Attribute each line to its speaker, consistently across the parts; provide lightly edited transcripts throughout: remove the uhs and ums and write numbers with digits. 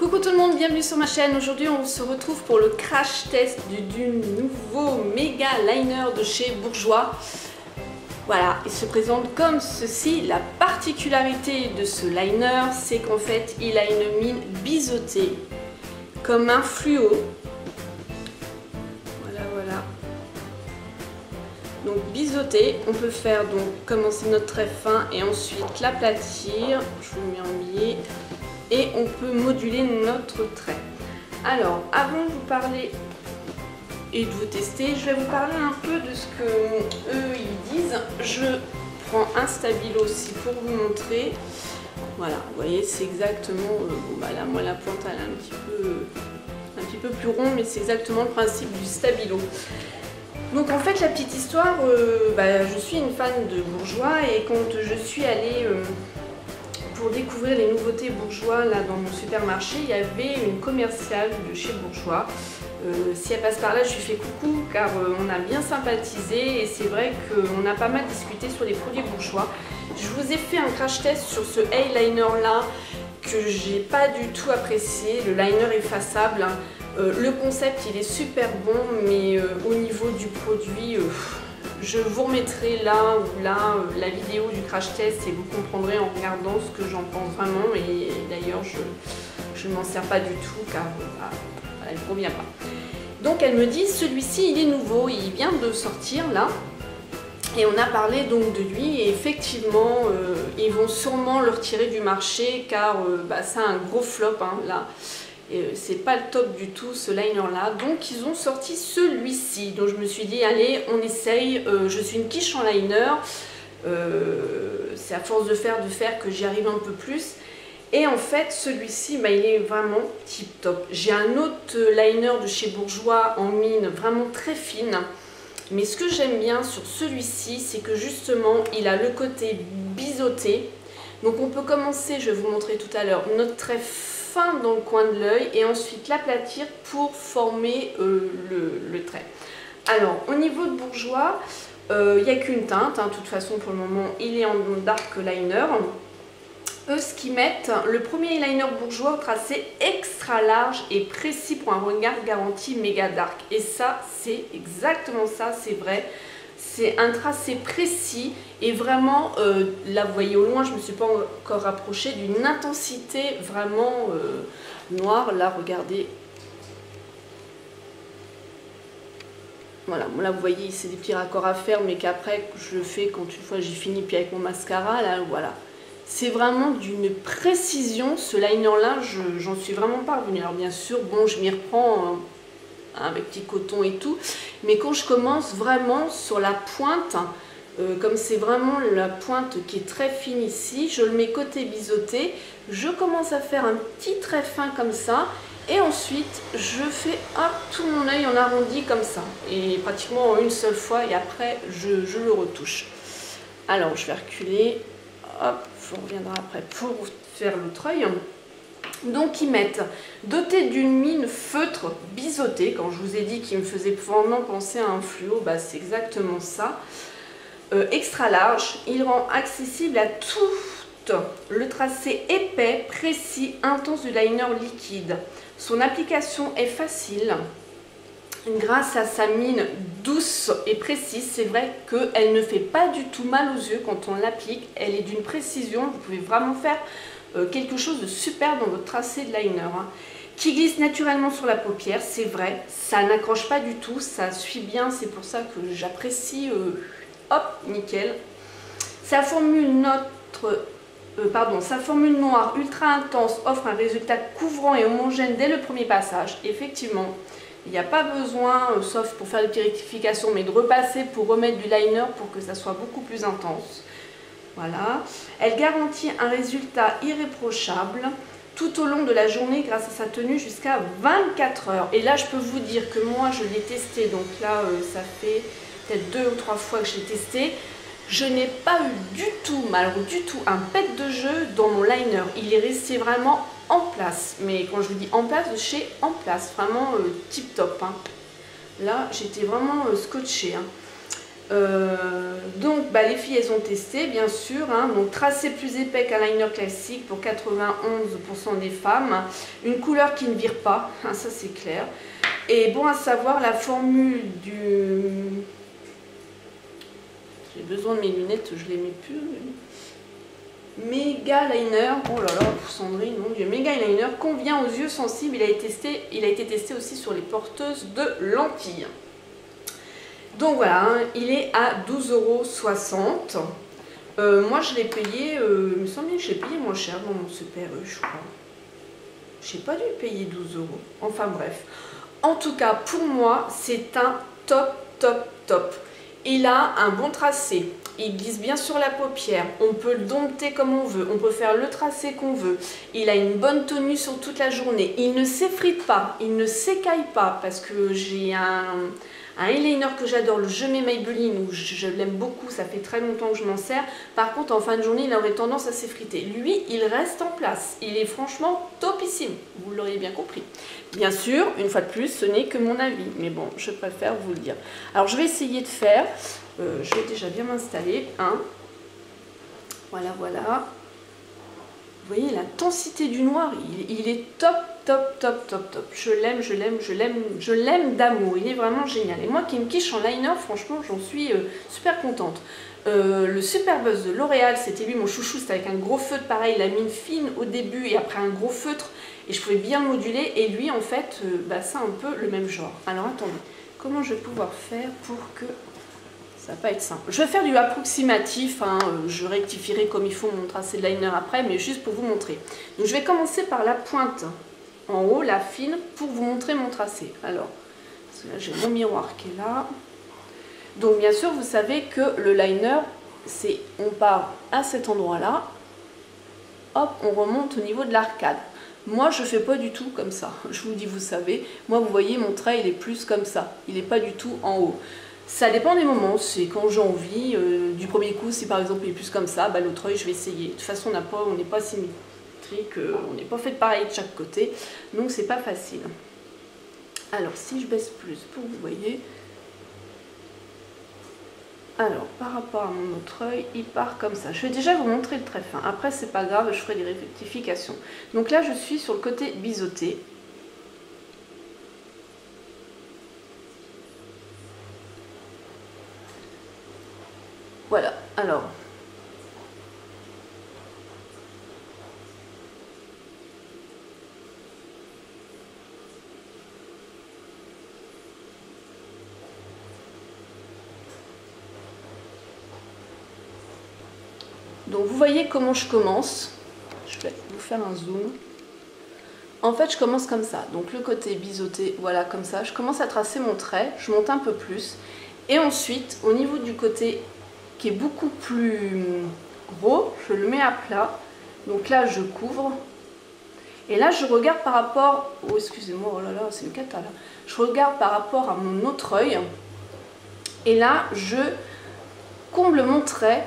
Speaker 1: Coucou tout le monde, bienvenue sur ma chaîne. Aujourd'hui on se retrouve pour le crash test du nouveau méga liner de chez Bourjois. Voilà, il se présente comme ceci. La particularité de ce liner, c'est qu'en fait il a une mine biseautée, comme un fluo. Voilà. Donc biseauté, on peut faire donc commencer notre trait fin et ensuite l'aplatir. Je vous le mets en biais. Et on peut moduler notre trait. Alors, avant de vous parler et de vous tester, je vais vous parler un peu de ce que eux ils disent. Je prends un stabilo aussi pour vous montrer. Voilà, vous voyez, c'est exactement. Bon, bah là, moi la pointe elle est un petit peu plus rond, mais c'est exactement le principe du stabilo. Donc en fait, la petite histoire, je suis une fan de Bourjois et quand je suis allée pour découvrir les nouveautés Bourjois là dans mon supermarché, il y avait une commerciale de chez Bourjois. Si elle passe par là, je lui fais coucou car on a bien sympathisé et c'est vrai qu'on a pas mal discuté sur les produits Bourjois. Je vous ai fait un crash test sur ce eyeliner là que j'ai pas du tout apprécié. Le liner effaçable, hein. Le concept il est super bon, mais au niveau du produit, je vous remettrai là ou là la vidéo du crash test et vous comprendrez en regardant ce que j'en pense vraiment. Et d'ailleurs je ne m'en sers pas du tout car elle ne convient pas. Donc elle me dit celui-ci il est nouveau, il vient de sortir là. Et on a parlé donc de lui et effectivement ils vont sûrement le retirer du marché car ça a un gros flop hein, là. C'est pas le top du tout ce liner là, donc ils ont sorti celui-ci. Donc je me suis dit allez on essaye, je suis une quiche en liner, c'est à force de faire que j'y arrive un peu plus. Et en fait celui-ci il est vraiment tip top. J'ai un autre liner de chez Bourjois en mine vraiment très fine, mais ce que j'aime bien sur celui-ci c'est que justement il a le côté biseauté. Donc on peut commencer, je vais vous montrer tout à l'heure, notre trait fin dans le coin de l'œil et ensuite l'aplatir pour former le trait. Alors au niveau de Bourjois, il n'y a qu'une teinte, hein, de toute façon pour le moment il est en dark liner. Eux ce qu'ils mettent, le premier liner Bourjois au tracé extra large et précis pour un regard garanti méga dark. Et ça c'est exactement ça, c'est vrai. C'est un tracé précis et vraiment, là vous voyez au loin, je ne me suis pas encore rapprochée d'une intensité vraiment noire. Là regardez, voilà, là vous voyez c'est des petits raccords à faire mais qu'après je le fais quand une fois j'ai fini puis avec mon mascara, là voilà. C'est vraiment d'une précision, ce liner là, j'en suis vraiment pas revenue. Alors bien sûr, bon je m'y reprends avec petit coton et tout, mais quand je commence vraiment sur la pointe, comme c'est vraiment la pointe qui est très fine ici, je le mets côté biseauté, je commence à faire un petit trait fin comme ça et ensuite je fais hop, tout mon œil en arrondi comme ça et pratiquement en une seule fois et après je le retouche. Alors je vais reculer, hop, on reviendra après pour faire l'autre œil. Donc ils mettent doté d'une mine feutre biseautée, quand je vous ai dit qu'il me faisait vraiment penser à un fluo, c'est exactement ça. Extra large, il rend accessible à tout le tracé épais, précis, intense du liner liquide. Son application est facile grâce à sa mine douce et précise. C'est vrai qu'elle ne fait pas du tout mal aux yeux quand on l'applique, elle est d'une précision, vous pouvez vraiment faire quelque chose de super dans votre tracé de liner hein, qui glisse naturellement sur la paupière, c'est vrai, ça n'accroche pas du tout, ça suit bien, c'est pour ça que j'apprécie, hop, nickel. Sa formule noire ultra intense offre un résultat couvrant et homogène dès le premier passage. Effectivement, il n'y a pas besoin, sauf pour faire des petites rectifications, mais de repasser pour remettre du liner pour que ça soit beaucoup plus intense. Voilà, elle garantit un résultat irréprochable tout au long de la journée grâce à sa tenue jusqu'à 24 heures. Et là, je peux vous dire que moi, je l'ai testé. Donc là, ça fait peut-être 2 ou 3 fois que je l'ai testé. Je n'ai pas eu du tout, mais alors du tout, un pet de jeu dans mon liner. Il est resté vraiment en place. Mais quand je vous dis en place, de chez en place, vraiment tip top. Hein. Là, j'étais vraiment scotchée. Hein. Donc bah, les filles elles ont testé bien sûr, hein, donc tracé plus épais qu'un liner classique pour 91% des femmes, une couleur qui ne vire pas, hein, ça c'est clair. Et bon à savoir, la formule du... J'ai besoin de mes lunettes, je les mets plus. Mega Liner, oh là là, Sandrine, mon Dieu, Mega Liner convient aux yeux sensibles. Il a été testé aussi sur les porteuses de lentilles. Donc voilà, hein, il est à 12,60 €. Moi je l'ai payé, il me semble que je l'ai payé moins cher dans mon Super U, je crois. J'ai pas dû payer 12 €. Enfin bref. En tout cas, pour moi, c'est un top, top, top. Il a un bon tracé, il glisse bien sur la paupière, on peut le dompter comme on veut, on peut faire le tracé qu'on veut. Il a une bonne tenue sur toute la journée, il ne s'effrite pas, il ne s'écaille pas, parce que j'ai un eyeliner que j'adore, le Je Mets Maybelline, où je l'aime beaucoup, ça fait très longtemps que je m'en sers. Par contre, en fin de journée, il aurait tendance à s'effriter. Lui, il reste en place, il est franchement topissime, vous l'auriez bien compris. Bien sûr, une fois de plus, ce n'est que mon avis, mais bon, je préfère vous le dire. Alors, je vais essayer de faire, je vais déjà bien m'installer, hein. Voilà, voilà. Vous voyez l'intensité du noir, il est top, top, top, top, top. Je l'aime, je l'aime, je l'aime, je l'aime d'amour. Il est vraiment génial. Et moi qui me quiche en liner, franchement, j'en suis super contente. Le Super Buzz de L'Oréal, c'était lui mon chouchou. C'était avec un gros feutre pareil, la mine fine au début et après un gros feutre. Et je pouvais bien le moduler. Et lui, en fait, bah, c'est un peu le même genre. Alors attendez, comment je vais pouvoir faire pour que... Ça va pas être simple. Je vais faire du approximatif, hein, je rectifierai comme il faut mon tracé de liner après, mais juste pour vous montrer. Donc je vais commencer par la pointe en haut, la fine, pour vous montrer mon tracé. Alors, parce que là j'ai mon miroir qui est là. Donc bien sûr, vous savez que le liner, c'est on part à cet endroit-là, hop, on remonte au niveau de l'arcade. Moi, je fais pas du tout comme ça. Je vous dis, vous savez, moi vous voyez, mon trait il est plus comme ça. Il n'est pas du tout en haut. Ça dépend des moments, c'est quand j'ai envie. Du premier coup, si par exemple il est plus comme ça, bah, l'autre œil je vais essayer. De toute façon, on n'est pas symétrique, on n'est pas fait pareil de chaque côté, donc c'est pas facile. Alors si je baisse plus pour que vous voyez. Alors par rapport à mon autre œil, il part comme ça. Je vais déjà vous montrer le trait fin. Après c'est pas grave, je ferai des rectifications. Donc là je suis sur le côté biseauté. Voilà, alors, donc vous voyez comment je commence. Je vais vous faire un zoom. En fait, je commence comme ça. Donc le côté biseauté, voilà, comme ça. Je commence à tracer mon trait, je monte un peu plus. Et ensuite, au niveau du côté qui est beaucoup plus gros, je le mets à plat. Donc là, je couvre. Et là, je regarde par rapport... Oh, excusez-moi, oh là là, c'est une cata là. Je regarde par rapport à mon autre œil. Et là, je comble mon trait.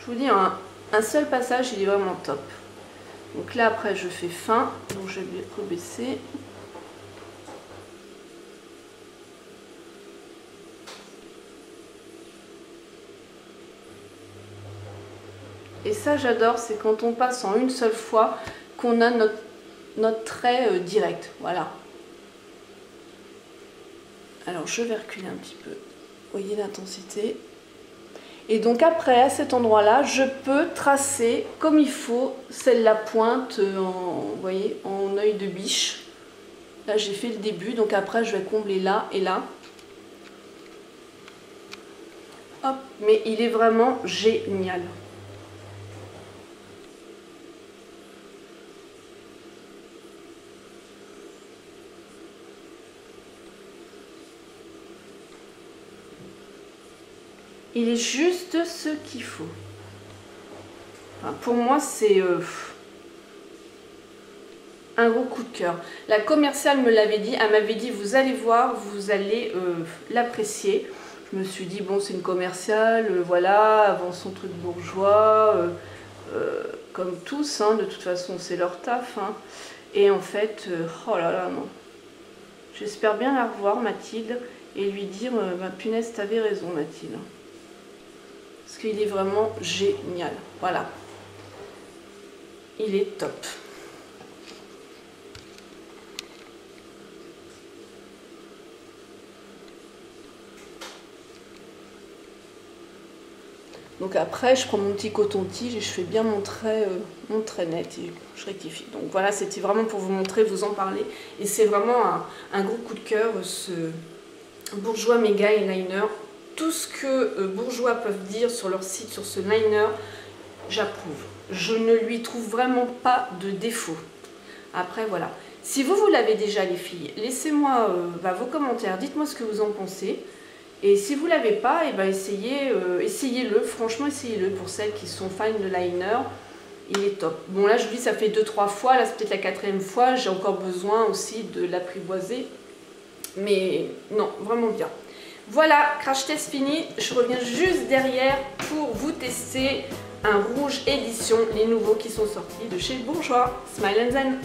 Speaker 1: Je vous dis, un seul passage, il est vraiment top. Donc là, après, je fais fin. Donc je vais rebaisser. Et ça, j'adore, c'est quand on passe en une seule fois qu'on a notre trait direct. Voilà. Alors, je vais reculer un petit peu. Vous voyez l'intensité. Et donc après, à cet endroit-là, je peux tracer comme il faut celle-là pointe vous voyez, en œil de biche. Là, j'ai fait le début, donc après, je vais combler là et là. Hop, mais il est vraiment génial. Il est juste ce qu'il faut. Enfin, pour moi, c'est un gros coup de cœur. La commerciale me l'avait dit, elle m'avait dit, vous allez voir, vous allez l'apprécier. Je me suis dit, bon, c'est une commerciale, voilà, avant son truc bourgeois, comme tous, hein, de toute façon c'est leur taf. Hein. Et en fait, oh là là, non. J'espère bien la revoir, Mathilde, et lui dire, bah, punaise, t'avais raison, Mathilde. Parce qu'il est vraiment génial. Voilà. Il est top. Donc après, je prends mon petit coton-tige et je fais bien mon trait net et je rectifie. Donc voilà, c'était vraiment pour vous montrer, vous en parler. Et c'est vraiment un gros coup de cœur, ce Bourjois Méga Eyeliner. Tout ce que Bourjois peuvent dire sur leur site, sur ce liner, j'approuve. Je ne lui trouve vraiment pas de défaut. Après, voilà. Si vous l'avez déjà, les filles, laissez-moi vos commentaires. Dites-moi ce que vous en pensez. Et si vous ne l'avez pas, et ben essayez-le. Franchement, essayez-le pour celles qui sont fans de liner. Il est top. Bon, là, je vous dis, ça fait 2-3 fois. Là, c'est peut-être la 4e fois. J'ai encore besoin aussi de l'apprivoiser. Mais non, vraiment bien. Voilà, crash test fini. Je reviens juste derrière pour vous tester un rouge édition, les nouveaux qui sont sortis de chez Bourjois. Smile and Zen.